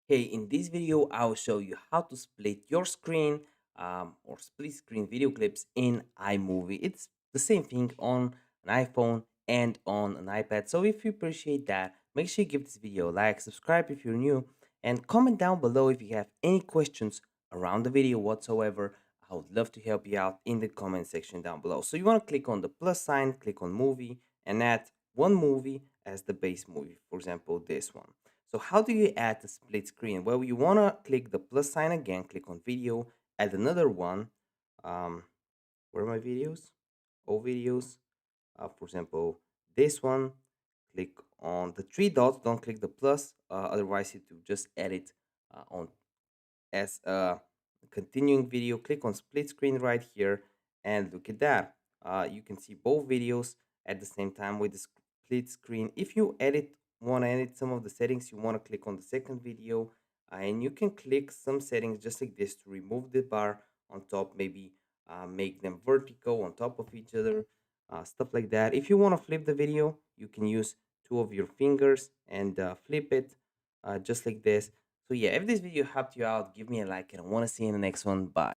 Hey, in this video, I will show you how to split your screen or split screen video clips in iMovie. It's the same thing on an iPhone and on an iPad. So if you appreciate that, make sure you give this video a like, subscribe if you're new, and comment down below if you have any questions around the video whatsoever. I would love to help you out in the comment section down below. So you want to click on the plus sign, click on movie, and add one movie as the base movie. For example, this one. So how do you add the split screen? Well, you want to click the plus sign again, click on video, add another one. Um, where are my videos? All videos. For example, this one, click on the three dots, don't click the plus, otherwise it will just edit on as a continuing video. Click on split screen right here and look at that. You can see both videos at the same time with the split screen. If you want to edit some of the settings, you want to click on the second video, and you can click some settings just like this to remove the bar on top, maybe make them vertical on top of each other, stuff like that. If you want to flip the video, you can use two of your fingers and flip it just like this. So yeah, if this video helped you out, give me a like and I want to see you in the next one. Bye.